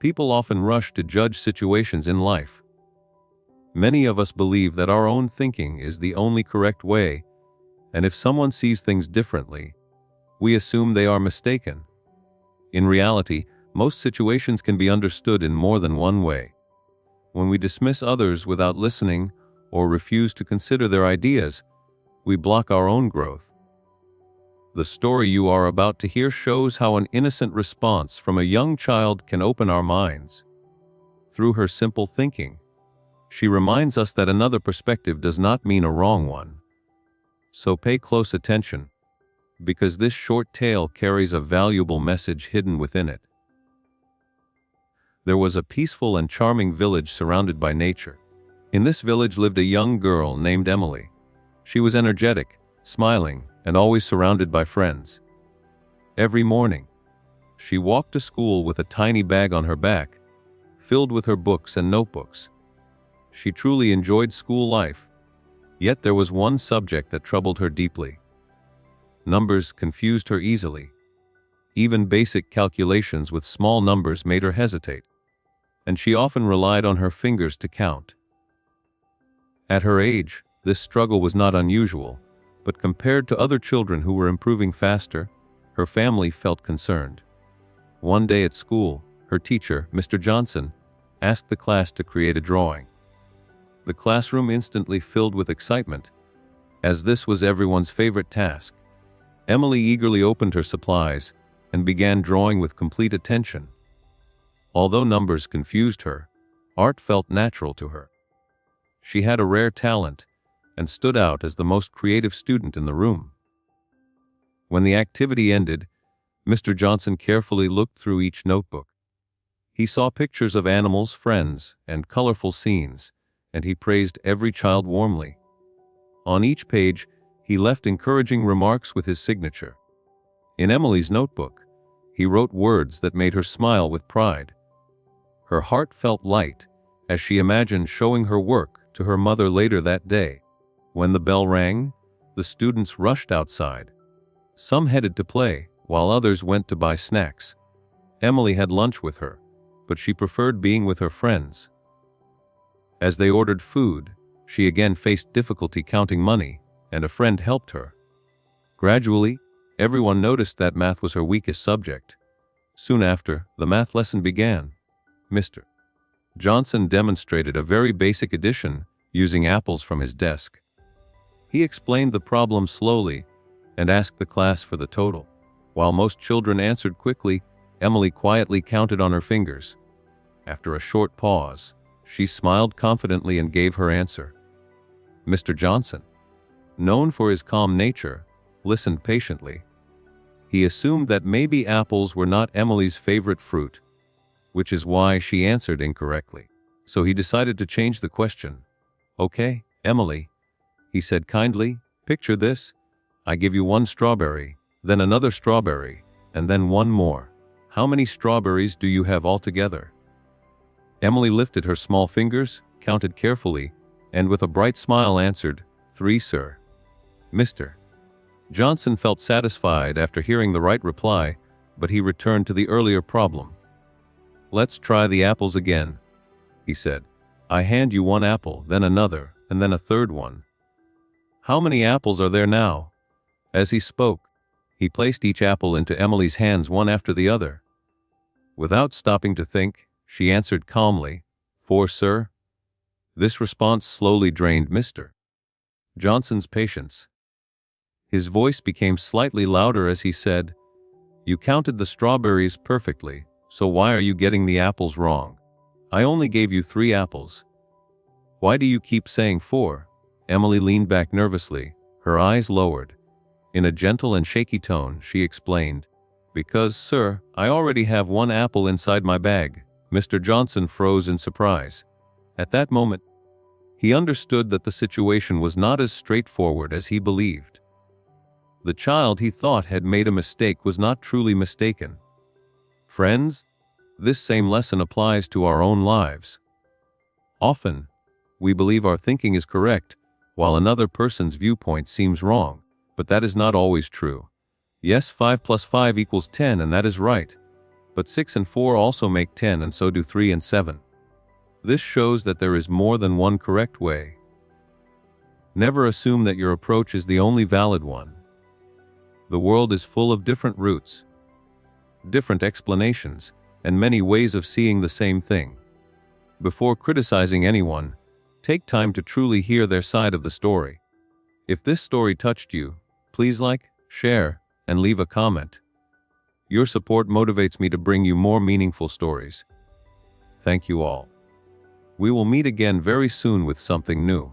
People often rush to judge situations in life. Many of us believe that our own thinking is the only correct way, and if someone sees things differently, we assume they are mistaken. In reality, most situations can be understood in more than one way. When we dismiss others without listening or refuse to consider their ideas, we block our own growth. The story you are about to hear shows how an innocent response from a young child can open our minds. Through her simple thinking, she reminds us that another perspective does not mean a wrong one. So pay close attention, because this short tale carries a valuable message hidden within it. There was a peaceful and charming village surrounded by nature. In this village lived a young girl named Emily. She was energetic, smiling, and always surrounded by friends. Every morning, she walked to school with a tiny bag on her back, filled with her books and notebooks. She truly enjoyed school life, yet there was one subject that troubled her deeply. Numbers confused her easily. Even basic calculations with small numbers made her hesitate, and she often relied on her fingers to count. At her age, this struggle was not unusual, but compared to other children who were improving faster, her family felt concerned. One day at school, her teacher, Mr. Johnson, asked the class to create a drawing. The classroom instantly filled with excitement, as this was everyone's favorite task. Emily eagerly opened her supplies and began drawing with complete attention. Although numbers confused her, art felt natural to her. She had a rare talent and stood out as the most creative student in the room. When the activity ended, Mr. Johnson carefully looked through each notebook. He saw pictures of animals, friends, and colorful scenes, and he praised every child warmly. On each page, he left encouraging remarks with his signature. In Emily's notebook, he wrote words that made her smile with pride. Her heart felt light as she imagined showing her work to her mother later that day. When the bell rang, the students rushed outside. Some headed to play, while others went to buy snacks. Emily had lunch with her, but she preferred being with her friends. As they ordered food, she again faced difficulty counting money, and a friend helped her. Gradually, everyone noticed that math was her weakest subject. Soon after, the math lesson began. Mr. Johnson demonstrated a very basic addition using apples from his desk. He explained the problem slowly and asked the class for the total. While most children answered quickly, Emily quietly counted on her fingers. After a short pause, she smiled confidently and gave her answer. Mr. Johnson, known for his calm nature, listened patiently. He assumed that maybe apples were not Emily's favorite fruit, which is why she answered incorrectly. So he decided to change the question. "Okay, Emily," he said kindly, "picture this. I give you one strawberry, then another strawberry, and then one more. How many strawberries do you have altogether?" Emily lifted her small fingers, counted carefully, and with a bright smile answered, "3, sir." Mr. Johnson felt satisfied after hearing the right reply, but he returned to the earlier problem. "Let's try the apples again," he said. "I hand you one apple, then another, and then a third one. How many apples are there now?" As he spoke, he placed each apple into Emily's hands one after the other. Without stopping to think, she answered calmly, "4, sir." This response slowly drained Mr. Johnson's patience. His voice became slightly louder as he said, "You counted the strawberries perfectly, so why are you getting the apples wrong? I only gave you 3 apples. Why do you keep saying 4? Emily leaned back nervously, her eyes lowered. In a gentle and shaky tone, she explained, "Because, sir, I already have 1 apple inside my bag." Mr. Johnson froze in surprise. At that moment, he understood that the situation was not as straightforward as he believed. The child he thought had made a mistake was not truly mistaken. Friends, this same lesson applies to our own lives. Often, we believe our thinking is correct, while another person's viewpoint seems wrong, but that is not always true. Yes, 5 plus 5 equals 10, and that is right. But 6 and 4 also make 10, and so do 3 and 7. This shows that there is more than one correct way. Never assume that your approach is the only valid one. The world is full of different routes, different explanations, and many ways of seeing the same thing. Before criticizing anyone, take time to truly hear their side of the story. If this story touched you, please like, share, and leave a comment. Your support motivates me to bring you more meaningful stories. Thank you all. We will meet again very soon with something new.